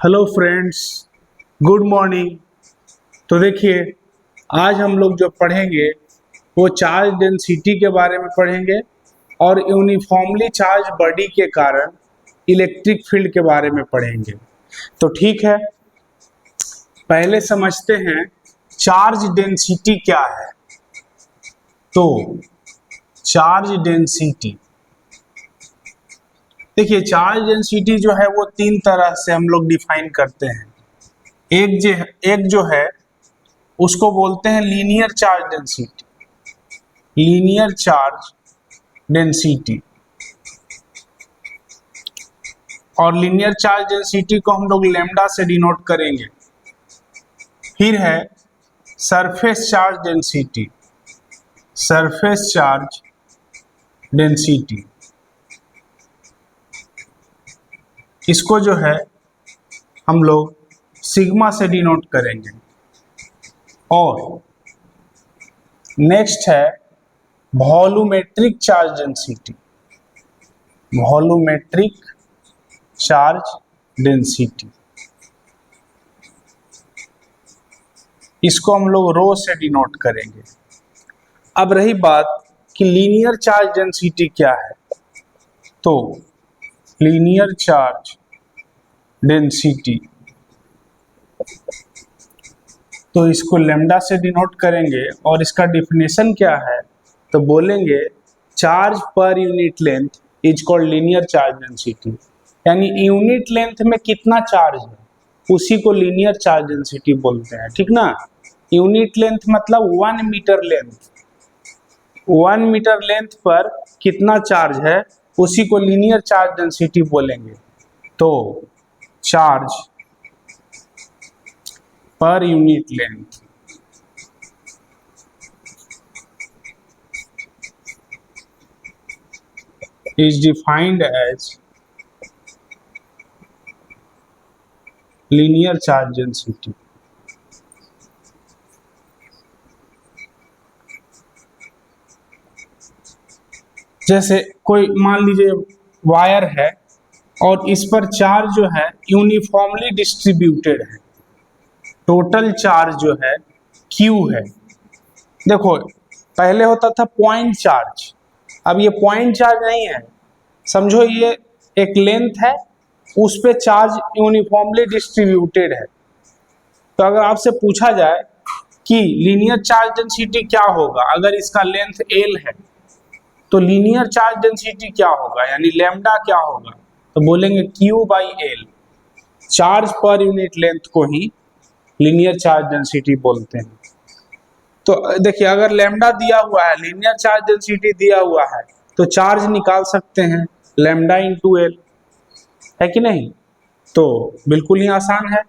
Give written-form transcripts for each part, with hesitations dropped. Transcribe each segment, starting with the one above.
Hello friends, good morning. तो देखिए, आज हम लोग जो पढ़ेंगे वो चार्ज डेंसिटी के बारे में पढ़ेंगे और यूनिफॉर्मली चार्ज बॉडी के कारण इलेक्ट्रिक फील्ड के बारे में पढ़ेंगे। तो ठीक है, पहले समझते हैं चार्ज डेंसिटी क्या है। तो चार्ज डेंसिटी, देखिए चार्ज डेंसिटी जो है वो तीन तरह से हम लोग डिफाइन करते हैं। एक जो है उसको बोलते हैं linear charge density. Linear charge density और लीनियर चार्ज डेंसिटी को हम लोग लैम्डा से डिनोट करेंगे। फिर है surface charge density. Surface charge density, इसको जो है हम लोग सिग्मा से डिनोट करेंगे। और नेक्स्ट है volumetric charge density. Volumetric charge density, इसको हम लोग रो से डिनोट करेंगे। अब रही बात कि लीनियर चार्ज डेंसिटी क्या है। तो लीनियर चार्ज डेंसिटी, तो इसको लैम्डा से डिनोट करेंगे और इसका डिफिनेशन क्या है। तो बोलेंगे charge per unit length is called linear charge density, यानी यूनिट लेंथ में कितना चार्ज है उसी को लीनियर चार्ज डेंसिटी बोलते हैं। ठीक ना, यूनिट लेंथ मतलब 1 मीटर लेंथ। 1 मीटर लेंथ पर कितना चार्ज है उसी को लीनियर चार्ज डेंसिटी बोलेंगे। तो charge per unit length is defined as linear charge density। जैसे कोई मान लीजिए वायर है और इस पर चार्ज जो है यूनिफॉर्मली डिस्ट्रीब्यूटेड है। टोटल चार्ज जो है Q है। देखो पहले होता था पॉइंट चार्ज, अब ये पॉइंट चार्ज नहीं है। समझो ये एक लेंथ है, उस पे चार्ज यूनिफॉर्मली डिस्ट्रीब्यूटेड है। तो अगर आपसे पूछा जाए कि लीनियर चार्ज डेंसिटी क्या होगा अगर इसका लेंथ L है, तो लीनियर चार्ज डेंसिटी क्या होगा यानी लैम्डा क्या होगा। तो बोलेंगे Q/L। Charge per unit length को ही लीनियर चार्ज डेंसिटी बोलते हैं। तो देखिए अगर लैम्डा दिया हुआ है, लीनियर चार्ज डेंसिटी दिया हुआ है, तो चार्ज निकाल सकते हैं लैम्डा इंटू एल, है कि नहीं। तो बिल्कुल ही आसान है।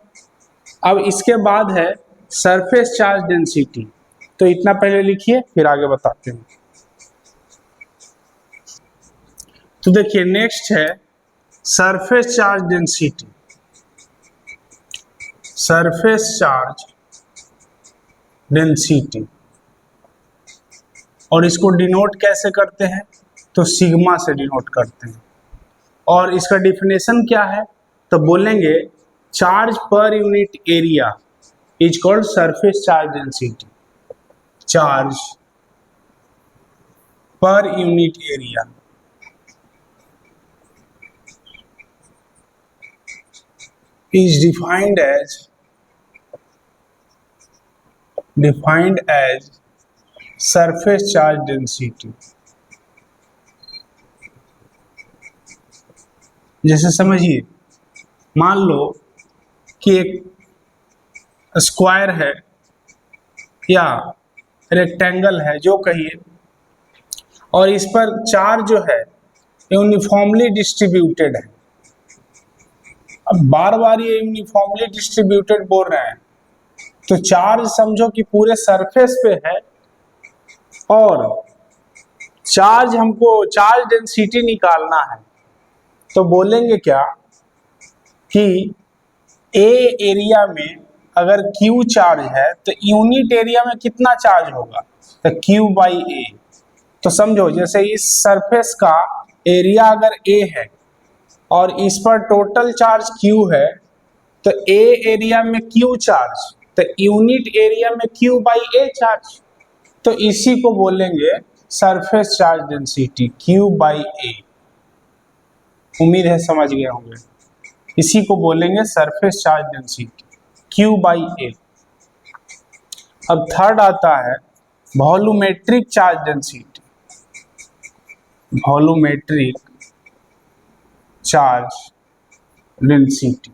अब इसके बाद है सरफेस चार्ज डेंसिटी। तो इतना पहले लिखिए फिर आगे बताते हैं। तो देखिए नेक्स्ट है surface charge density. Surface charge density, और इसको डिनोट कैसे करते हैं। तो सिग्मा से डिनोट करते हैं। और इसका डिफिनेशन क्या है। तो बोलेंगे charge per unit area is called surface charge density. Charge per unit area is defined as surface charge density। जैसे समझिए, मान लो कि एक स्क्वायर है या रेक्टेंगल है, जो कहिए, और इस पर चार्ज जो है यूनिफॉर्मली डिस्ट्रीब्यूटेड है। अब बार बार ये यूनिफॉर्मली डिस्ट्रीब्यूटेड बोल रहे हैं, तो चार्ज समझो कि पूरे सरफेस पे है और चार्ज हमको चार्ज डेंसिटी निकालना है। तो बोलेंगे क्या कि ए एरिया में अगर Q चार्ज है तो यूनिट एरिया में कितना चार्ज होगा। तो Q/A। तो समझो जैसे इस सरफेस का एरिया अगर A है और इस पर टोटल चार्ज Q है, तो ए एरिया में क्यू चार्ज, तो यूनिट एरिया में क्यू बाई ए चार्ज, तो इसी को बोलेंगे surface charge density Q by A. उम्मीद है समझ गए होंगे। इसी को बोलेंगे surface charge density Q by A. अब थर्ड आता है volumetric charge density, volumetric charge density,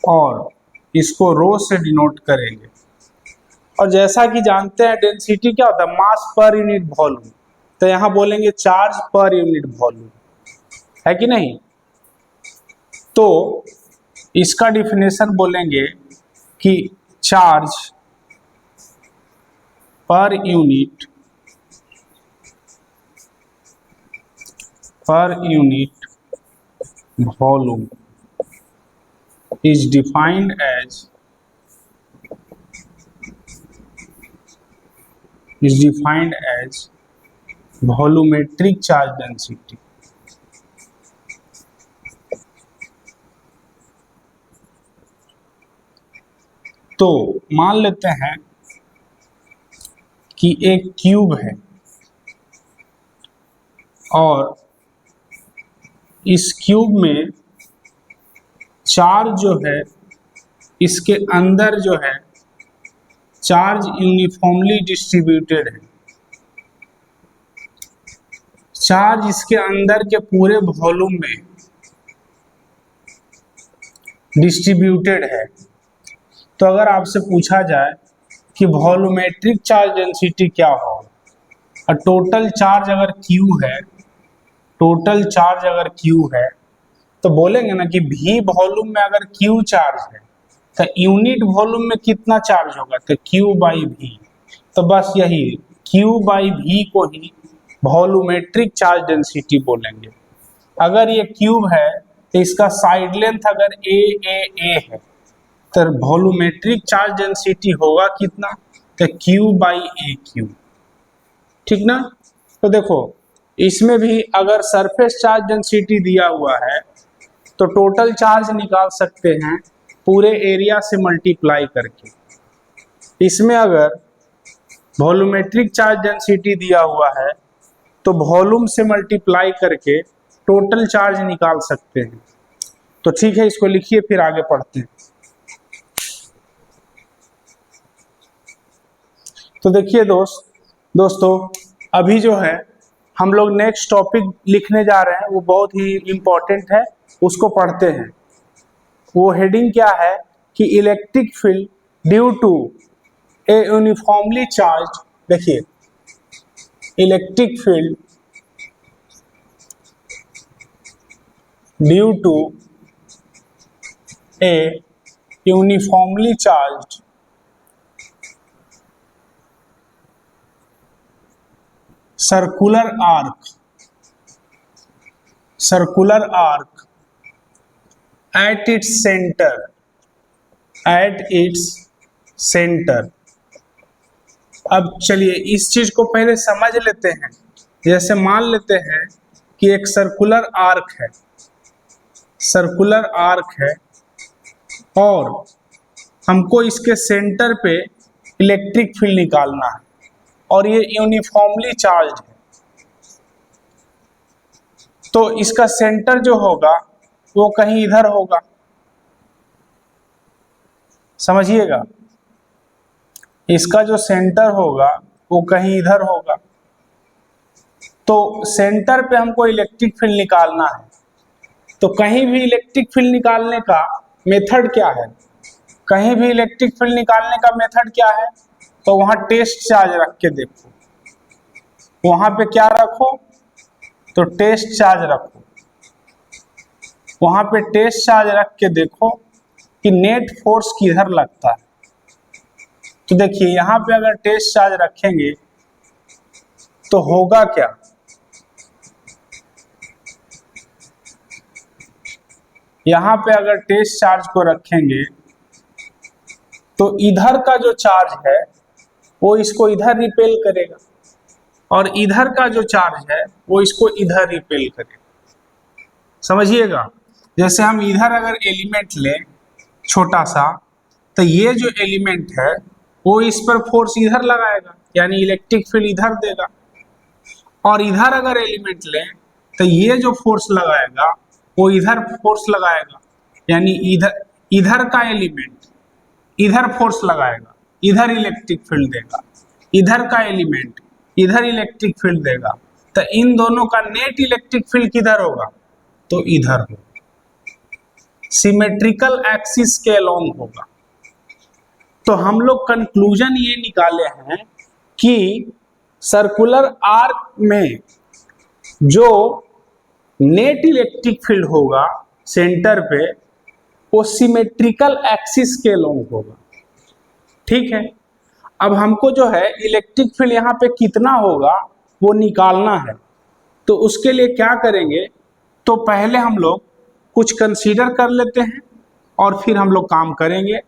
और इसको रो से डिनोट करेंगे। और जैसा कि जानते हैं डेंसिटी क्या होता है, मास पर यूनिट वॉल्यूम, तो यहां बोलेंगे चार्ज पर यूनिट वॉल्यूम, है कि नहीं। तो इसका डिफिनेशन बोलेंगे कि charge per unit volume is defined as volumetric charge density। तो मान लेते हैं कि एक क्यूब है और इस क्यूब में चार्ज जो है, इसके अंदर जो है चार्ज यूनिफॉर्मली डिस्ट्रीब्यूटेड है, चार्ज इसके अंदर के पूरे वॉल्यूम में डिस्ट्रीब्यूटेड है। तो अगर आपसे पूछा जाए कि वॉल्यूमेट्रिक चार्ज डेंसिटी क्या होगा, और टोटल चार्ज अगर Q है, टोटल चार्ज अगर Q है, तो बोलेंगे ना कि V वॉल्यूम में अगर Q चार्ज है तो यूनिट वॉल्यूम में कितना चार्ज होगा, तो Q बाई V। तो बस यही Q बाई V को ही वॉल्यूमेट्रिक चार्ज डेंसिटी बोलेंगे। अगर ये क्यूब है तो इसका साइड लेंथ अगर A है तो वॉल्यूमेट्रिक चार्ज डेंसिटी होगा कितना, तो Q बाई ए क्यू, ठीक ना। तो देखो इसमें भी अगर सरफेस चार्ज डेंसिटी दिया हुआ है तो टोटल चार्ज निकाल सकते हैं पूरे एरिया से मल्टीप्लाई करके। इसमें अगर वॉल्यूमेट्रिक चार्ज डेंसिटी दिया हुआ है तो वॉल्यूम से मल्टीप्लाई करके टोटल चार्ज निकाल सकते हैं। तो ठीक है, इसको लिखिए फिर आगे पढ़ते हैं। तो देखिए दोस्तों अभी जो है हम लोग नेक्स्ट टॉपिक लिखने जा रहे हैं, वो बहुत ही इम्पोर्टेंट है, उसको पढ़ते हैं। वो हेडिंग क्या है कि electric field due to a uniformly charge, देखिए electric field due to a uniformly charge circular arc at its center। अब चलिए इस चीज को पहले समझ लेते हैं। जैसे मान लेते हैं कि एक सर्कुलर आर्क है और हमको इसके सेंटर पे इलेक्ट्रिक फील्ड निकालना है और ये यूनिफॉर्मली चार्ज है। तो इसका सेंटर जो होगा वो कहीं इधर होगा, समझिएगा। इसका जो सेंटर होगा वो कहीं इधर होगा। तो सेंटर पे हमको इलेक्ट्रिक फील्ड निकालना है, तो कहीं भी इलेक्ट्रिक फील्ड निकालने का मेथड क्या है, कहीं भी इलेक्ट्रिक फील्ड निकालने का मेथड क्या है, तो वहां टेस्ट चार्ज रख के देखो। वहां पे क्या रखो, तो टेस्ट चार्ज रखो। वहां पे टेस्ट चार्ज रख के देखो कि नेट फोर्स किधर लगता है। तो देखिए यहां पे अगर टेस्ट चार्ज रखेंगे तो होगा क्या, यहां पे अगर टेस्ट चार्ज को रखेंगे तो इधर का जो चार्ज है वो इसको इधर रिपेल करेगा और इधर का जो चार्ज है वो इसको इधर रिपेल करेगा, समझिएगा। जैसे हम इधर अगर एलिमेंट लें छोटा सा, तो ये जो एलिमेंट है वो इस पर फोर्स इधर लगाएगा, यानी इलेक्ट्रिक फील्ड इधर देगा। और इधर अगर एलिमेंट लें तो ये जो फोर्स लगाएगा वो इधर फोर्स लगाएगा, यानी इधर का एलिमेंट इधर फोर्स लगाएगा, इधर इलेक्ट्रिक फील्ड देगा। इधर का एलिमेंट इधर इलेक्ट्रिक फील्ड देगा। तो इन दोनों का नेट इलेक्ट्रिक फील्ड किधर होगा? तो इधर होगा, सिमेट्रिकल एक्सिस के अलोंग होगा। तो हम लोग कंक्लूजन ये निकाले हैं कि सर्कुलर आर्क में जो नेट इलेक्ट्रिक फील्ड होगा सेंटर पे, वो सिमेट्रिकल एक्सिस के अलोंग होगा। ठीक है, अब हमको जो है इलेक्ट्रिक फील्ड यहाँ पे कितना होगा वो निकालना है। तो उसके लिए क्या करेंगे, तो पहले हम लोग कुछ कंसीडर कर लेते हैं और फिर हम लोग काम करेंगे।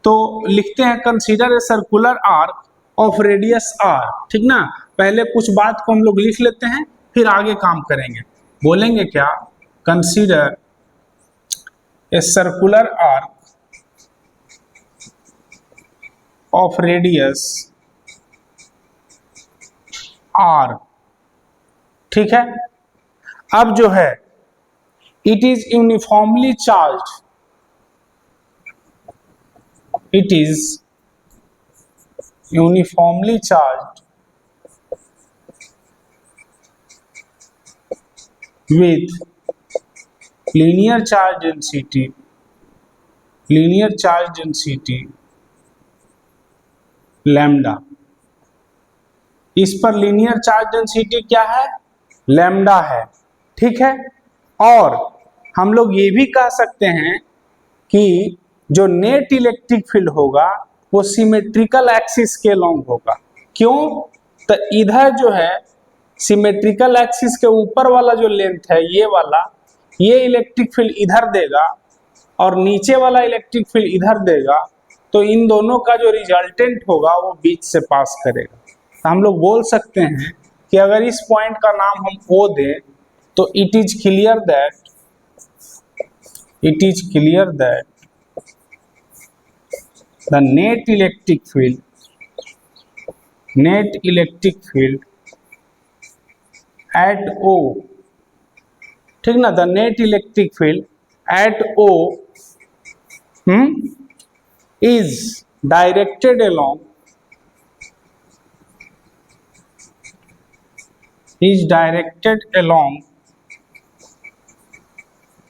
तो लिखते हैं consider a circular arc of radius R. ठीक ना, पहले कुछ बात को हम लोग लिख लेते हैं, फिर आगे काम करेंगे। बोलेंगे क्या? Consider a circular arc of radius R. ठीक है, अब जो है it is uniformly charge, it is uniformly charge with linear charge density, linear charge density lambda। इस पर लीनियर चार्ज डेंसिटी क्या है? लैम्डा है। ठीक है, और हम लोग ये भी कह सकते हैं कि जो नेट इलेक्ट्रिक फील्ड होगा वो सिमेट्रिकल एक्सिस के अलोंग होगा। क्यों? तो इधर जो है सिमेट्रिकल एक्सिस के ऊपर वाला जो लेंथ है ये वाला, ये इलेक्ट्रिक फील्ड इधर देगा और नीचे वाला इलेक्ट्रिक फील्ड इधर देगा। तो इन दोनों का जो रिजल्टेंट होगा वो बीच से पास करेगा। तो हम लोग बोल सकते हैं कि अगर इस पॉइंट का नाम हम O दें तो it is clear that the net electric field at O, ठीक ना, the net electric field at O is directed along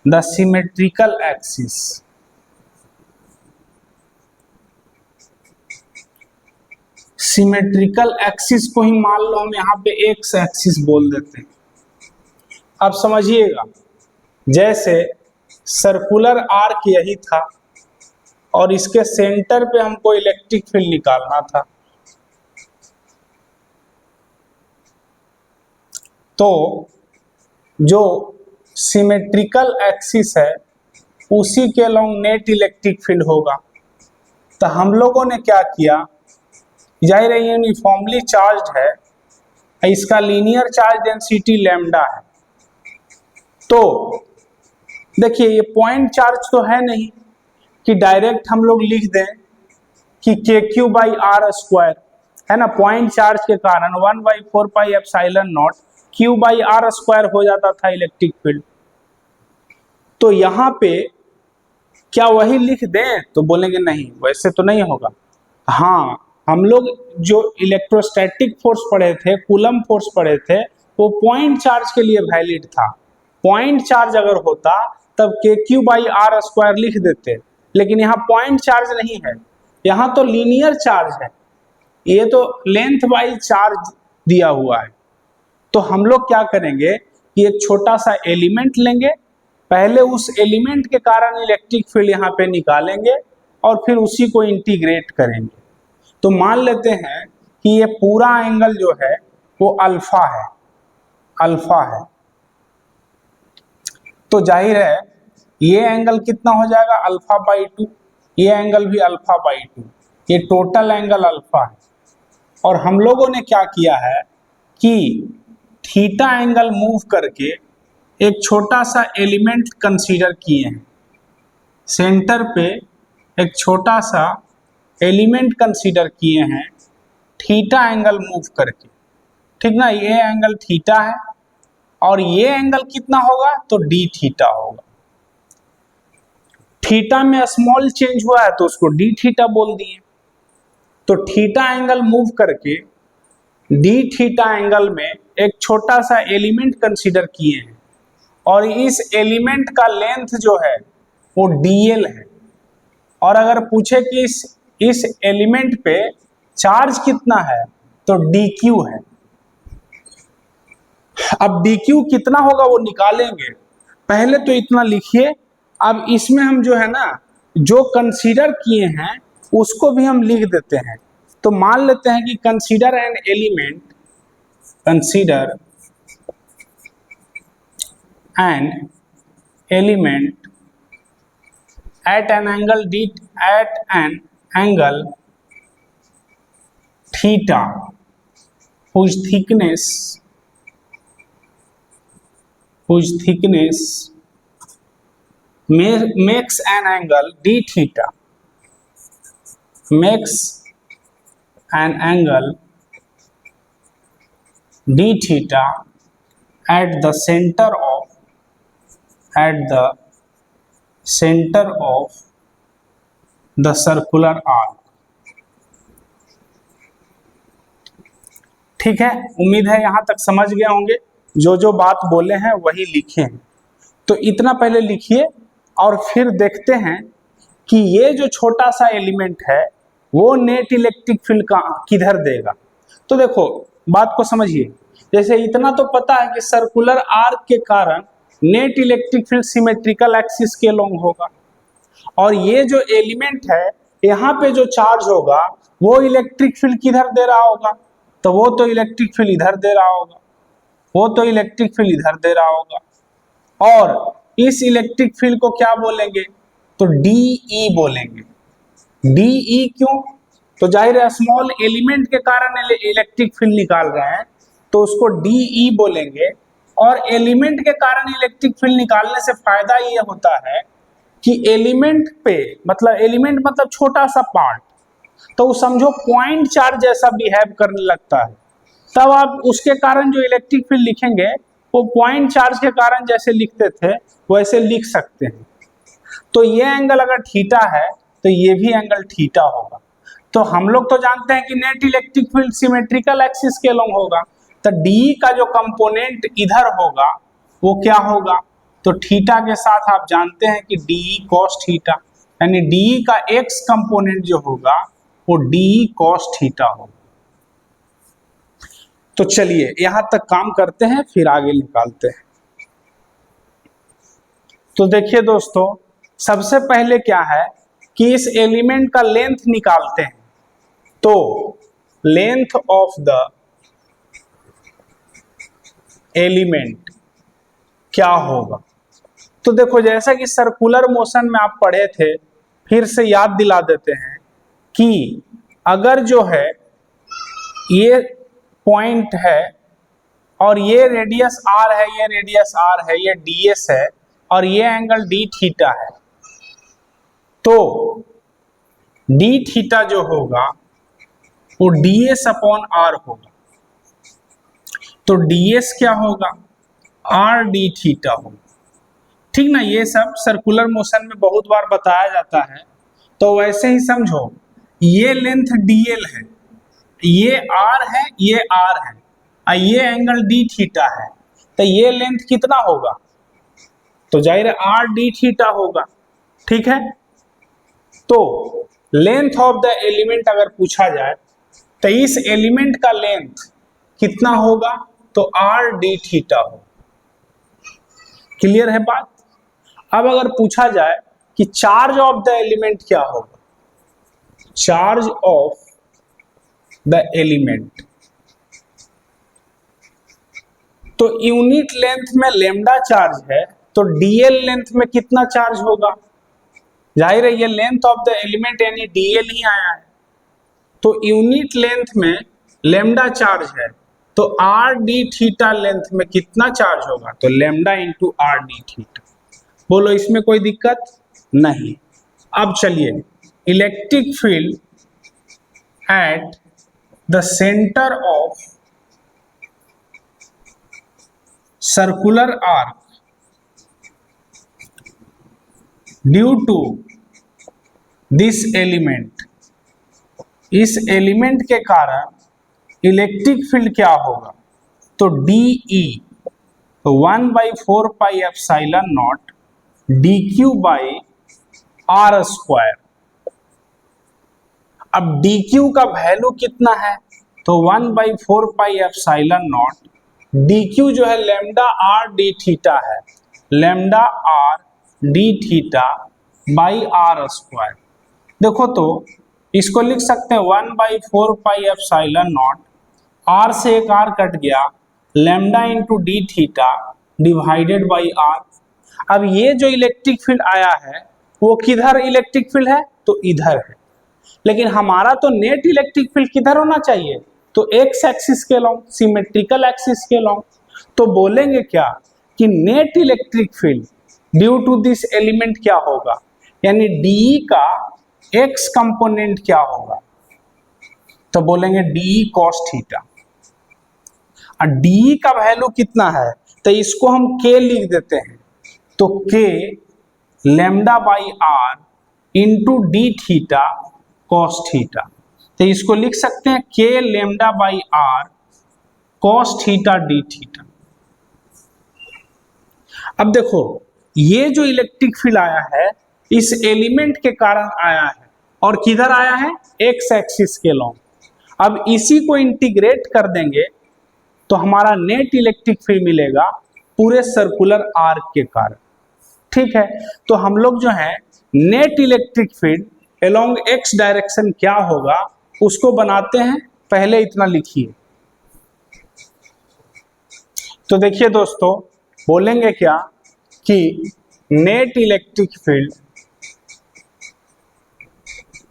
the symmetrical axis। Symmetrical axis को ही मान लो हम यहाँ पे एक्स एक्सिस बोल देते हैं। अब समझिएगा, जैसे सर्कुलर आर्क यही था और इसके सेंटर पे हमको इलेक्ट्रिक फील्ड निकालना था। तो जो सिमेट्रिकल एक्सिस है उसी के अलोंग नेट इलेक्ट्रिक फील्ड होगा। तो हम लोगों ने क्या किया, जाहिर है यूनिफॉर्मली चार्ज है, इसका लीनियर चार्ज डेंसिटी लैम्डा है। तो देखिए ये पॉइंट चार्ज तो है नहीं कि डायरेक्ट हम लोग लिख दें कि KQ/R², है ना। पॉइंट चार्ज के कारण 1/4πε0 Q/R² हो जाता था इलेक्ट्रिक फील्ड। तो यहाँ पे क्या वही लिख दें? तो बोलेंगे नहीं, वैसे तो नहीं होगा। हाँ, हम लोग जो इलेक्ट्रोस्टैटिक फोर्स पढ़े थे, कूलम फोर्स पढ़े थे, वो पॉइंट चार्ज के लिए वैलिड था। पॉइंट चार्ज अगर होता तब KQ/R² लिख देते, लेकिन यहाँ पॉइंट चार्ज नहीं है, यहाँ तो लीनियर चार्ज है, ये तो लेंथ बाई चार्ज दिया हुआ है। तो हम लोग क्या करेंगे कि एक छोटा सा एलिमेंट लेंगे, पहले उस एलिमेंट के कारण इलेक्ट्रिक फील्ड यहाँ पे निकालेंगे और फिर उसी को इंटीग्रेट करेंगे। तो मान लेते हैं कि ये पूरा एंगल जो है वो अल्फा है। तो जाहिर है ये एंगल कितना हो जाएगा? α/2। ये एंगल भी α/2, ये टोटल एंगल अल्फा है। और हम लोगों ने क्या किया है कि थीटा एंगल मूव करके एक छोटा सा एलिमेंट कंसीडर किए हैं, सेंटर पे एक छोटा सा एलिमेंट कंसीडर किए हैं थीटा एंगल मूव करके, ठीक ना। ये एंगल थीटा है और ये एंगल कितना होगा तो डी थीटा होगा। थीटा में स्मॉल चेंज हुआ है तो उसको डी थीटा बोल दिए। तो थीटा एंगल मूव करके डी थीटा एंगल में एक छोटा सा एलिमेंट कंसीडर किए हैं और इस एलिमेंट का लेंथ जो है वो dl है। और अगर पूछे कि इस एलिमेंट पे चार्ज कितना है तो dq है। अब dq कितना होगा वो निकालेंगे, पहले तो इतना लिखिए। अब इसमें हम जो है ना जो कंसीडर किए हैं उसको भी हम लिख देते हैं। तो मान लेते हैं कि consider an element, consider an element at an angle theta whose thickness makes an angle d theta, makes an angle d theta at the center of the circular arc। ठीक है, उम्मीद है यहां तक समझ गए होंगे। जो जो बात बोले हैं वही लिखे हैं। तो इतना पहले लिखिए और फिर देखते हैं कि ये जो छोटा सा एलिमेंट है वो नेट इलेक्ट्रिक फील्ड का किधर देगा। तो देखो बात को समझिए, जैसे इतना तो पता है कि सर्कुलर आर्क के कारण net electric field symmetrical axis के अलोंग होगा और ये जो एलिमेंट है यहाँ पे जो चार्ज होगा वो इलेक्ट्रिक फील्ड किधर दे रहा होगा, तो वो तो इलेक्ट्रिक फील्ड इधर दे रहा होगा, वो तो इलेक्ट्रिक फील्ड इधर दे रहा होगा। और इस इलेक्ट्रिक फील्ड को क्या बोलेंगे तो DE बोलेंगे। DE क्यों, तो जाहिर है स्मॉल एलिमेंट के कारण इलेक्ट्रिक फील्ड निकाल रहे हैं तो उसको DE बोलेंगे। और एलिमेंट के कारण इलेक्ट्रिक फील्ड निकालने से फायदा ये होता है कि एलिमेंट पे एलिमेंट मतलब छोटा सा पार्ट, तो समझो पॉइंट चार्ज जैसा बिहेव करने लगता है, तब आप उसके कारण जो इलेक्ट्रिक फील्ड लिखेंगे वो पॉइंट चार्ज के कारण जैसे लिखते थे वैसे लिख सकते हैं। तो ये एंगल अगर थीटा है तो ये भी एंगल थीटा होगा। तो हम लोग तो जानते हैं कि net electric field symmetrical axis के अलोंग होगा, तो डी का जो कंपोनेंट इधर होगा वो क्या होगा, तो थीटा के साथ आप जानते हैं कि डी कॉस थीटा, यानी डी का एक्स कंपोनेंट जो होगा वो डी कॉस थीटा होगा। तो चलिए यहां तक काम करते हैं फिर आगे निकालते हैं। तो देखिए दोस्तों, सबसे पहले क्या है कि इस एलिमेंट का लेंथ निकालते हैं। तो लेंथ ऑफ द एलिमेंट क्या होगा, तो देखो जैसा कि सर्कुलर मोशन में आप पढ़े थे, फिर से याद दिला देते हैं कि अगर जो है ये पॉइंट है और ये रेडियस r है, ये रेडियस r है, ये ds है और ये एंगल d थीटा है, तो d थीटा जो होगा वो ds अपॉन r होगा। तो ds क्या होगा, r d थीटा होगा। ठीक ना, ये सब सर्कुलर मोशन में बहुत बार बताया जाता है। तो वैसे ही समझो, ये लेंथ dl है, ये r है, ये r है और ये एंगल d थीटा है, तो ये लेंथ कितना होगा, तो जाहिर है r d थीटा होगा। ठीक है, तो लेंथ ऑफ द एलिमेंट अगर पूछा जाए तो इस एलिमेंट का लेंथ कितना होगा, तो r d थीटा होगा। क्लियर है बात। अब अगर पूछा जाए कि चार्ज ऑफ द एलिमेंट क्या होगा, चार्ज ऑफ द एलिमेंट, तो यूनिट लेंथ में लेमडा चार्ज है तो dl लेंथ में कितना चार्ज होगा, जाहिर है ये लेंथ ऑफ द एलिमेंट यानी dl ही आया है। तो यूनिट लेंथ में लेमडा चार्ज है तो आर डी थीटा लेंथ में कितना चार्ज होगा, तो lambda into R D theta. बोलो इसमें कोई दिक्कत नहीं। अब चलिए, electric field at the centre of circular arc due to this element, इस एलिमेंट के कारण इलेक्ट्रिक फील्ड क्या होगा, तो DE 1/4πε0 dq by R square. अब dq का वैल्यू कितना है, तो 1/4πε0 dq जो है लैम्डा आर डी थीटा है, lambda R D theta by R square. देखो तो इसको लिख सकते हैं 1/4πε0, आर से एक आर कट गया, lambda into D theta divided by R. अब ये जो इलेक्ट्रिक फील्ड आया है वो किधर इलेक्ट्रिक फील्ड है, तो इधर है, लेकिन हमारा तो नेट इलेक्ट्रिक फील्ड किधर होना चाहिए, तो एक्स एक्सिस के लॉन्ग, सिमेट्रिकल एक्सिस के लॉन्ग। तो बोलेंगे क्या कि net electric field due to this element क्या होगा, यानी डी का एक्स कंपोनेंट क्या होगा, तो बोलेंगे डी कॉस थीटा। और डी का वैल्यू कितना है, तो इसको हम के लिख देते हैं, तो K lambda by R into D theta cos theta. तो इसको लिख सकते हैं K lambda by R cos theta D theta. अब देखो ये जो इलेक्ट्रिक फील्ड आया है इस एलिमेंट के कारण आया है, और किधर आया है, एक्स एक्सिस के लॉन्ग। अब इसी को इंटीग्रेट कर देंगे तो हमारा नेट इलेक्ट्रिक फील्ड मिलेगा पूरे सर्कुलर आर्क के कारण। ठीक है, तो हम लोग जो है net electric field along x direction क्या होगा उसको बनाते हैं। पहले इतना लिखिए, तो देखिए दोस्तों बोलेंगे क्या कि net electric field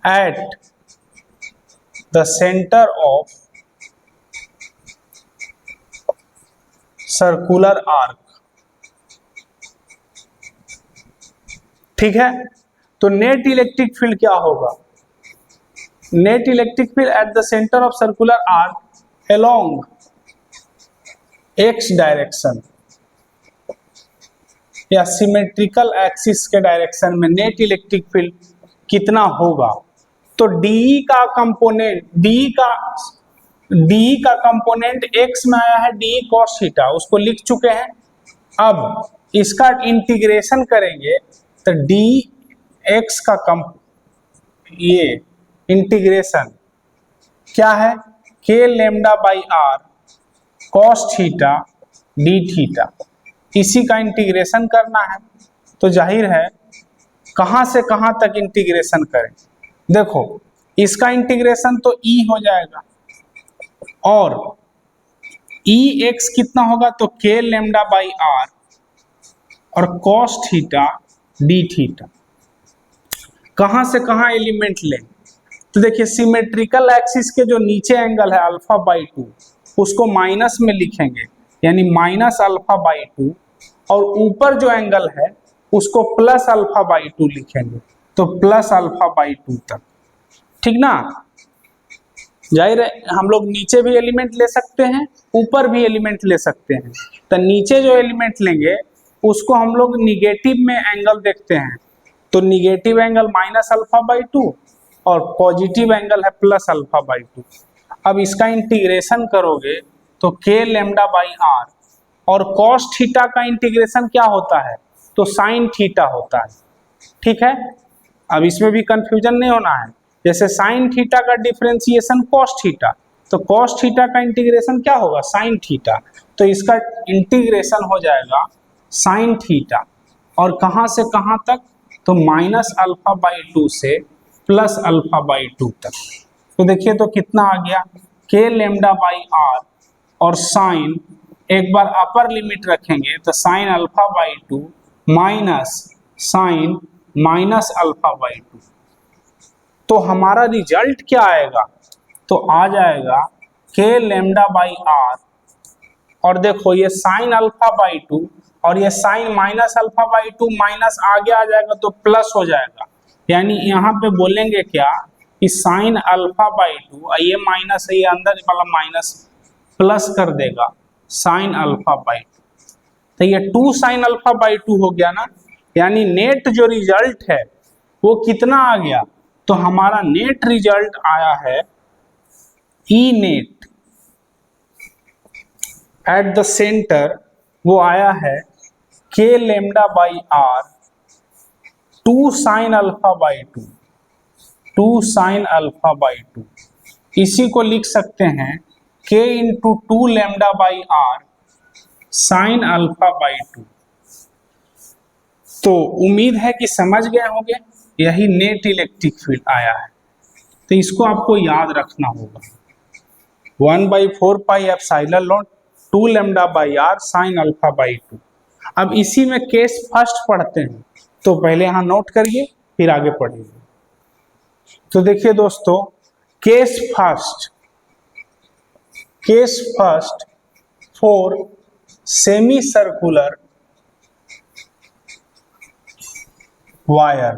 at the centre of circular arc. ठीक है, तो नेट इलेक्ट्रिक फील्ड क्या होगा, net electric field at the centre of circular arc along x direction या सिमेट्रिकल एक्सिस के डायरेक्शन में नेट इलेक्ट्रिक फील्ड कितना होगा, तो डी का कंपोनेंट एक्स में आया है डी कॉस थीटा, उसको लिख चुके हैं। अब इसका इंटीग्रेशन करेंगे तो डी एक्स का ये इंटीग्रेशन क्या है, K lambda by R cos theta D theta, इसी का इंटीग्रेशन करना है। तो जाहिर है कहां से कहां तक इंटीग्रेशन करें, देखो इसका इंटीग्रेशन तो ई हो जाएगा, और ई एक्स कितना होगा, तो के लैम्डा बाई आर और कॉस थीटा डी थीटा। कहां से कहां एलिमेंट लें, तो देखिए सिमेट्रिकल एक्सिस के जो नीचे एंगल है अल्फा बाई 2 उसको माइनस में लिखेंगे, यानी माइनस अल्फा बाई 2, और ऊपर जो एंगल है उसको प्लस अल्फा बाई 2 लिखेंगे, तो प्लस अल्फा बाई 2 तक। ठीक ना, जाहिर है हम लोग नीचे भी एलिमेंट ले सकते हैं, ऊपर भी एलिमेंट ले सकते हैं। तो नीचे जो एलिमेंट लेंगे उसको हम लोग निगेटिव में एंगल देखते हैं, तो negative angle minus alpha by 2 और पॉजिटिव एंगल है प्लस अल्फा बाई 2। अब इसका इंटीग्रेशन करोगे तो के लैम्डा बाई आर, और कॉस थीटा का इंटीग्रेशन क्या होता है, तो साइन थीटा होता है। ठीक है, अब इसमें भी कंफ्यूजन नहीं होना है, जैसे साइन थीटा का डिफरेंशिएशन कॉस थीटा, तो कॉस थीटा का इंटीग्रेशन क्या होगा, साइन थीटा, तो इसका इंटीग्रेशन हो जाएगा साइन थीटा, और कहां से कहां तक, तो माइनस अल्फा बाई 2 से प्लस अल्फा बाई 2 तक। तो देखिए तो कितना आ गया, के लैम्डा बाई आर और साइन, एक बार अपर लिमिट रखेंगे तो sine alpha by 2 minus sine minus alpha by 2, तो हमारा रिजल्ट क्या आएगा, तो आ जाएगा के लैम्डा बाई आर और देखो ये साइन अल्फा बाई 2 और ये sine minus alpha by 2 minus आगे आ जाएगा तो प्लस हो जाएगा, यानी यहाँ पे बोलेंगे क्या कि साइन अल्फा बाई 2, ये माइनस है, ये अंदर वाला माइनस प्लस कर देगा साइन अल्फा बाई 2, तो ये 2 साइन अल्फा बाई 2 हो गया ना। यानी नेट जो रिजल्ट है वो कितना आ गया, तो हमारा नेट रिजल्ट आया है E net at the centre, वो आया है K lambda by R 2 sine alpha by 2, 2 sine alpha by 2। इसी को लिख सकते हैं K into 2 lambda by R sine alpha by 2। तो उम्मीद है कि समझ गए होंगे, यही नेट इलेक्ट्रिक फील्ड आया है। तो इसको आपको याद रखना होगा, 1/4 pi epsilon naught 2 lambda by R sine alpha by 2। अब इसी में केस फर्स्ट पढ़ते हैं, तो पहले यहाँ नोट करिए फिर आगे पढ़ेंगे। तो देखिए दोस्तों, case first for semi circular wire,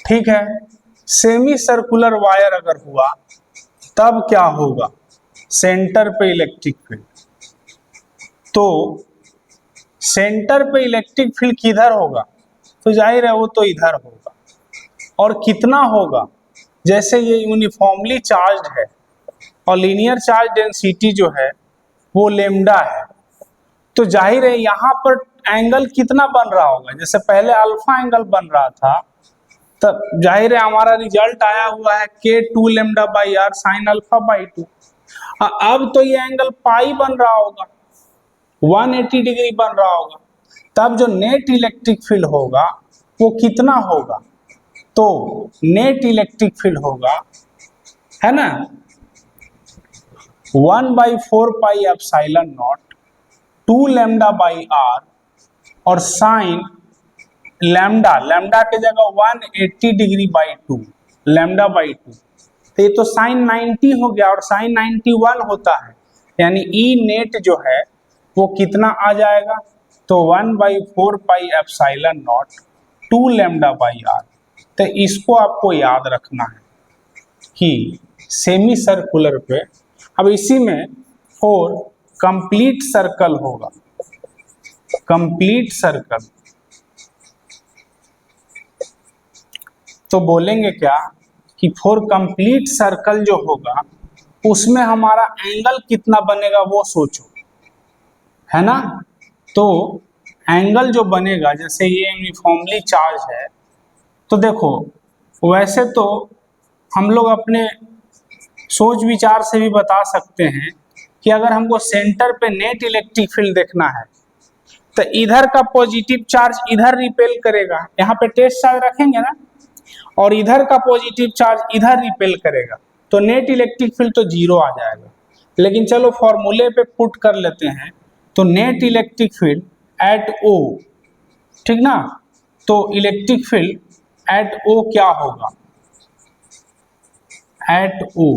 ठीक है। सेमी सर्कुलर वायर अगर हुआ तब क्या होगा, सेंटर पे इलेक्ट्रिक फील्ड, तो सेंटर पे इलेक्ट्रिक फील्ड किधर होगा, तो जाहिर है वो तो इधर होगा। और कितना होगा, जैसे ये यूनिफॉर्मली चार्ज है और लीनियर चार्ज डेंसिटी जो है वो लेमडा है, तो जाहिर है यहाँ पर एंगल कितना बन रहा होगा, जैसे पहले अल्फा एंगल बन रहा था, तब जाहिर है हमारा रिजल्ट आया हुआ है K 2 lambda by R sine alpha by 2। अब तो ये एंगल पाई बन रहा होगा, 180 डिग्री बन रहा होगा, तब जो नेट इलेक्ट्रिक फील्ड होगा वो कितना होगा, तो नेट इलेक्ट्रिक फील्ड होगा, है ना, 1/4 pi epsilon naught 2 lambda by R और साइन लैम्डा के जगह 180 डिग्री बाई 2 लैम्डा बाई 2, तो ये तो साइन 90 हो गया और साइन 91 होता है, यानी ई नेट जो है वो कितना आ जाएगा, तो 1/4 pi epsilon naught 2 lambda by R. तो इसको आपको याद रखना है कि सेमी सर्कुलर पे, अब इसी में फॉर कंप्लीट सर्कल होगा, कंप्लीट सर्कल, तो बोलेंगे क्या कि फॉर कंप्लीट सर्कल जो होगा उसमें हमारा एंगल कितना बनेगा वो सोचो, है ना। तो एंगल जो बनेगा, जैसे ये यूनिफॉर्मली चार्ज है, तो देखो वैसे तो हम लोग अपने सोच विचार से भी बता सकते हैं कि अगर हमको सेंटर पे नेट इलेक्ट्रिक फील्ड देखना है तो इधर का पॉजिटिव चार्ज इधर रिपेल करेगा, यहाँ पे टेस्ट चार्ज रखेंगे ना, और इधर का पॉजिटिव चार्ज इधर रिपेल करेगा, तो नेट इलेक्ट्रिक फील्ड तो जीरो आ जाएगा। लेकिन चलो फॉर्मूले पे पुट कर लेते हैं, तो नेट इलेक्ट्रिक फील्ड एट ओ, ठीक ना, तो इलेक्ट्रिक फील्ड एट ओ क्या होगा, एट ओ,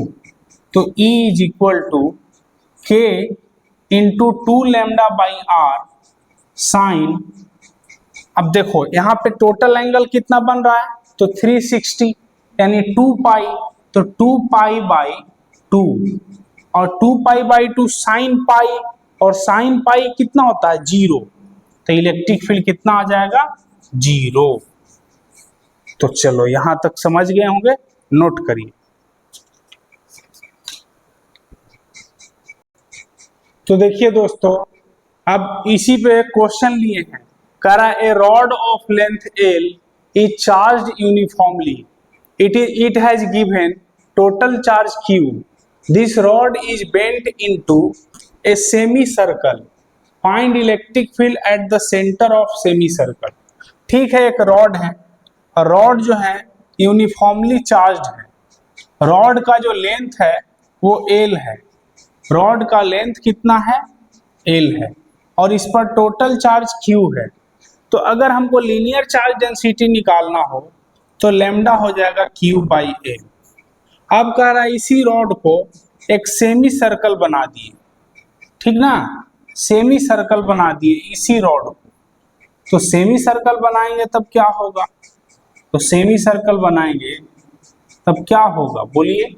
तो E is equal to K into 2 lambda by R sine, अब देखो यहाँ पे टोटल एंगल कितना बन रहा है, तो 360, यानी 2 पाई, तो 2 पाई बाई 2 और 2 पाई बाई 2 साइन पाई, और साइन पाई कितना होता है, 0, तो इलेक्ट्रिक फील्ड कितना आ जाएगा, 0। तो चलो यहां तक समझ गए होंगे, नोट करिए। तो देखिए दोस्तों, अब इसी पे क्वेश्चन लिए हैं, करा a rod of length L is charged uniformly, it has given total charge Q, this rod is bent into a semicircle, find electric field at the center of semicircle। ठीक है, एक रॉड है, rod जो है uniformly charged है, rod का जो length है वो L है, रॉड का लेंथ कितना है, L है, और इस पर टोटल चार्ज Q है। तो अगर हमको लीनियर चार्ज डेंसिटी निकालना हो तो लैम्डा हो जाएगा Q बाई L। अब कह रहा है इसी रॉड को एक सेमी सर्कल बना दिए, ठीक ना, सेमी सर्कल बना दिए इसी रॉड को। तो सेमी सर्कल बनाएंगे तब क्या होगा, तो सेमी सर्कल बनाएंगे तब क्या होगा बोलिए,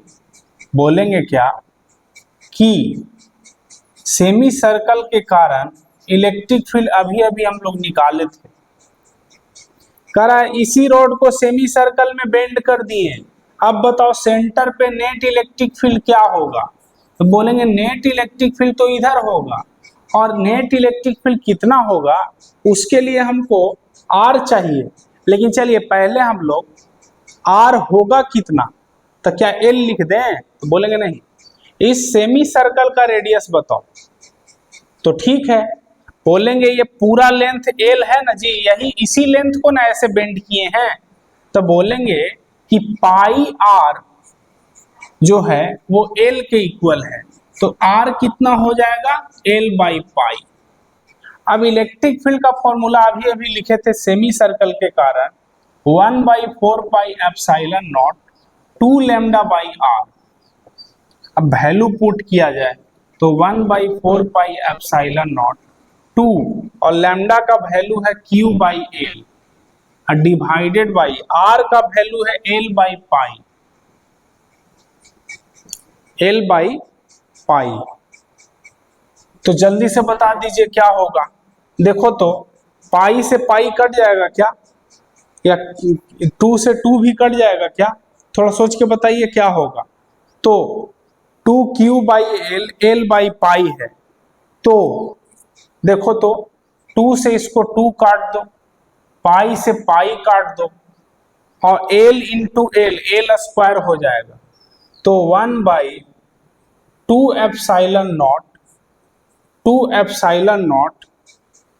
बोलेंगे क्या कि सेमी सर्कल के कारण इलेक्ट्रिक फील्ड अभी अभी हम लोग निकाले थे, कह रहा है इसी रॉड को सेमी सर्कल में बेंड कर दिए, अब बताओ सेंटर पे नेट इलेक्ट्रिक फील्ड क्या होगा, तो बोलेंगे नेट इलेक्ट्रिक फील्ड तो इधर होगा, और नेट इलेक्ट्रिक फील्ड कितना होगा उसके लिए हमको आर चाहिए, लेकिन चलिए पहले हम लोग आर होगा कितना, तो क्या एल लिख दें, तो बोलेंगे नहीं, इस सेमी सर्कल का रेडियस बताओ, तो ठीक है बोलेंगे ये पूरा लेंथ एल है ना जी, यही इसी लेंथ को ना ऐसे बेंड किए हैं, तो बोलेंगे कि पाई आर जो है वो एल के इक्वल है, तो आर कितना हो जाएगा एल बाई पाई। अब इलेक्ट्रिक फील्ड का फॉर्मूला अभी अभी लिखे थे सेमी सर्कल के कारण 1/4 pi epsilon naught 2 lambda by R. अब वैल्यू पुट किया जाए तो 1/4 पाई एप्सिलॉन नॉट 2 और लैम्डा का वैल्यू है Q by L divided by R का वैल्यू है L by pi, L by pi. तो जल्दी से बता दीजिए क्या होगा, देखो तो पाई से पाई कट जाएगा क्या, या 2 से 2 भी कट जाएगा क्या, थोड़ा सोच के बताइए क्या होगा, तो 2 Q by L L by पाई है, तो देखो तो 2 से इसको 2 काट दो, पाई से पाई काट दो, और L into L L square हो जाएगा, तो 1/2 epsilon not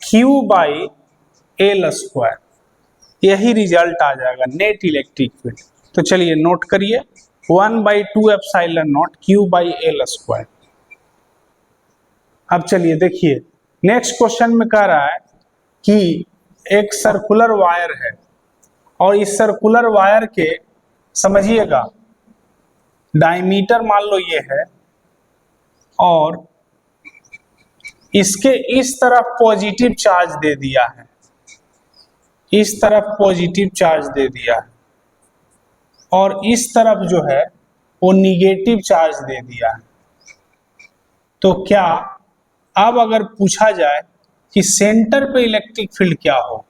Q by L square, यही रिजल्ट आ जाएगा नेट इलेक्ट्रिक फील्ड। तो चलिए नोट करिए 1/2 epsilon not Q by L square. अब चलिए देखिए नेक्स्ट क्वेश्चन में कह रहा है कि एक सर्कुलर वायर है, और इस सर्कुलर वायर के समझिएगा डायमीटर मान लो ये है, और इसके इस तरफ पॉजिटिव चार्ज दे दिया है, इस तरफ पॉजिटिव चार्ज दे दिया है, और इस तरफ जो है वो निगेटिव चार्ज दे दिया है। तो क्या अब अगर पूछा जाए कि सेंटर पे इलेक्ट्रिक फील्ड क्या हो,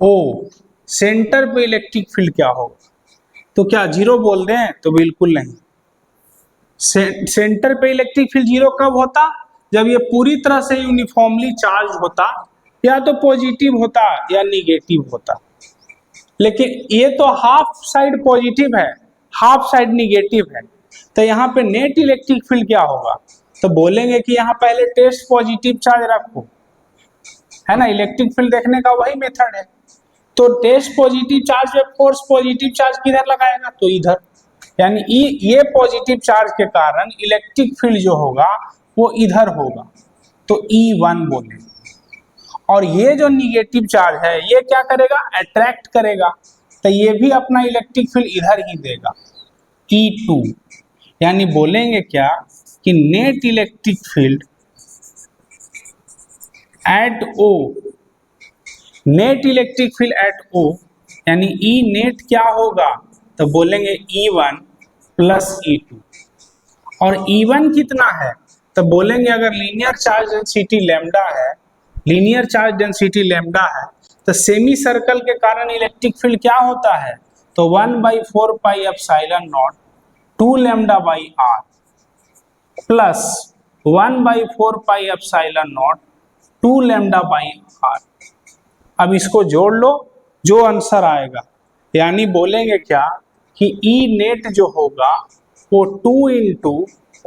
ओ सेंटर पे इलेक्ट्रिक फील्ड क्या हो, तो क्या जीरो बोल दें, तो बिल्कुल नहीं। सेंटर पे इलेक्ट्रिक फील्ड जीरो कब होता, जब ये पूरी तरह से यूनिफॉर्मली चार्ज होता, या तो पॉजिटिव होता या निगेटिव होता, लेकिन ये तो हाफ साइड पॉजिटिव है हाफ साइड निगेटिव है, तो यहाँ पे नेट इलेक्ट्रिक फील्ड क्या होगा, तो बोलेंगे कि यहाँ पहले टेस्ट पॉजिटिव चार्ज रखो, है ना, इलेक्ट्रिक फील्ड देखने का वही मेथड है, तो टेस्ट पॉजिटिव चार्ज पे फोर्स पॉजिटिव चार्ज किधर लगाएगा, तो इधर, यानी ये पॉजिटिव चार्ज के कारण इलेक्ट्रिक फील्ड जो होगा वो इधर होगा, तो E1 बोले, और ये जो निगेटिव चार्ज है ये क्या करेगा अट्रैक्ट करेगा, तो ये भी अपना इलेक्ट्रिक फील्ड इधर ही देगा E2, यानी बोलेंगे क्या कि net electric field eight O, net electric field eight O यानी E नेट क्या होगा, तो बोलेंगे E1 प्लस E2, और E1 कितना है, तो बोलेंगे अगर लीनियर चार्ज डेंसिटी लैम्डा है, लीनियर चार्ज डेंसिटी लैम्डा है, तो सेमी सर्कल के कारण इलेक्ट्रिक फील्ड क्या होता है, तो 1/4 pi epsilon naught 2 lambda by R plus 1/4 pi epsilon naught 2 lambda by R. अब इसको जोड़ लो, जो आंसर आएगा, यानी बोलेंगे क्या कि E नेट जो होगा वो 2 into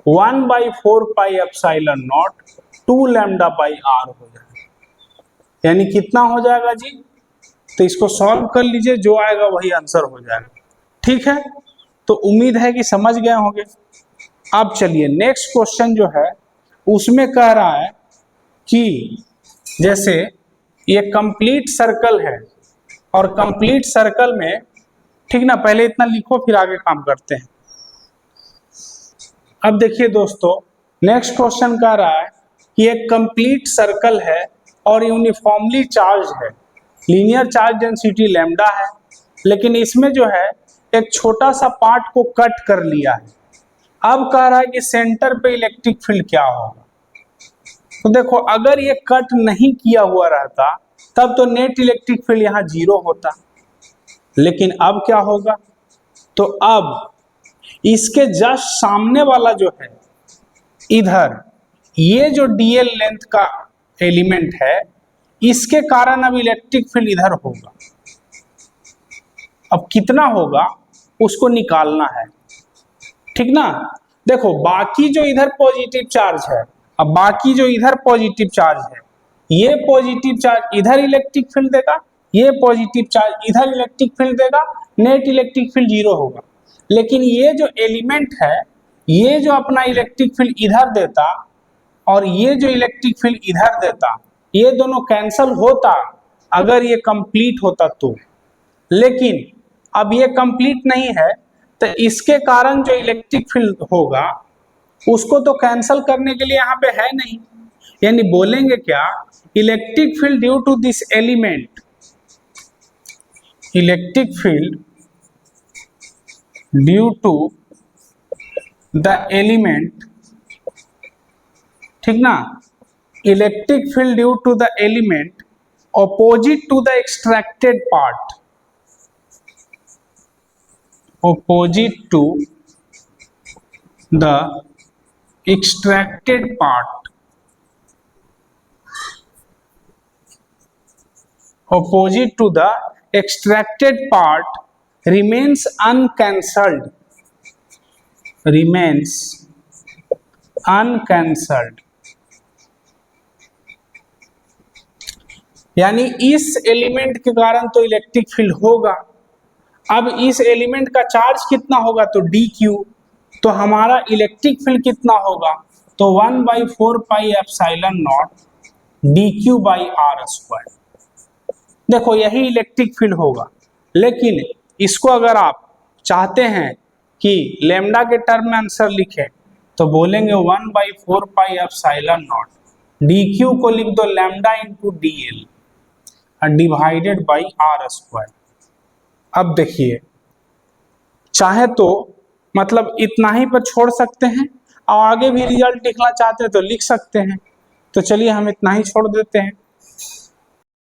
1/4 pi epsilon naught 2 lambda by R हो जाएगा, यानी कितना हो जाएगा जी, तो इसको सॉल्व कर लीजिए, जो आएगा वही आंसर हो जाएगा। ठीक है, तो उम्मीद है कि समझ गए होंगे। अब चलिए नेक्स्ट क्वेश्चन जो है उसमें कह रहा है कि जैसे ये कंप्लीट सर्कल है, और कंप्लीट सर्कल में, ठीक ना, पहले इतना लिखो फिर आगे काम करते हैं। अब देखिए दोस्तों नेक्स्ट क्वेश्चन कह रहा है कि एक कंप्लीट सर्कल है और यूनिफॉर्मली चार्ज है, लीनियर चार्ज डेंसिटी लैम्डा है, लेकिन इसमें जो है एक छोटा सा पार्ट को कट कर लिया है। अब कह रहा है कि सेंटर पे इलेक्ट्रिक फील्ड क्या होगा। तो देखो, अगर ये कट नहीं किया हुआ रहता तब तो नेट इलेक्ट्रिक फील्ड यहाँ 0 होता, लेकिन अब क्या होगा, तो अब इसके जस्ट सामने वाला जो है इधर, ये जो डीएल लेंथ का एलिमेंट है, इसके कारण अब इलेक्ट्रिक फील्ड इधर होगा। अब कितना होगा उसको निकालना है, ठीक ना। देखो, बाकी जो इधर पॉजिटिव चार्ज है, अब बाकी जो इधर पॉजिटिव चार्ज है, ये पॉजिटिव चार्ज इधर इलेक्ट्रिक फील्ड देगा, ये पॉजिटिव चार्ज इधर इलेक्ट्रिक फील्ड देगा, नेट इलेक्ट्रिक फील्ड 0 होगा। लेकिन ये जो एलिमेंट है, ये जो अपना इलेक्ट्रिक फील्ड इधर देता और ये जो इलेक्ट्रिक फील्ड इधर देता, ये दोनों कैंसल होता अगर ये कंप्लीट होता तो। लेकिन अब ये कंप्लीट नहीं है, तो इसके कारण जो इलेक्ट्रिक फील्ड होगा उसको तो कैंसल करने के लिए यहाँ पे है नहीं, यानी बोलेंगे क्या, electric field due to this element, electric field due to the element, ठीक ना, electric field due to the element opposite to the extracted part, opposite to the extracted part, opposite to the extracted part remains uncancelled, remains uncancelled, यानी इस element के कारण तो electric field होगा। अब इस एलिमेंट का चार्ज कितना होगा, तो dq, तो हमारा इलेक्ट्रिक फील्ड कितना होगा, तो 1/4 pi epsilon not dq by r square. देखो, यही इलेक्ट्रिक फील्ड होगा, लेकिन इसको अगर आप चाहते हैं कि लैम्डा के टर्म में आंसर लिखें तो बोलेंगे 1/4 पाई एप्सिलॉन नॉट dq को लिख दो lambda into dl divided by r square. अब देखिए, चाहे तो मतलब इतना ही पर छोड़ सकते हैं और आगे भी रिजल्ट लिखना चाहते हैं तो लिख सकते हैं, तो चलिए हम इतना ही छोड़ देते हैं।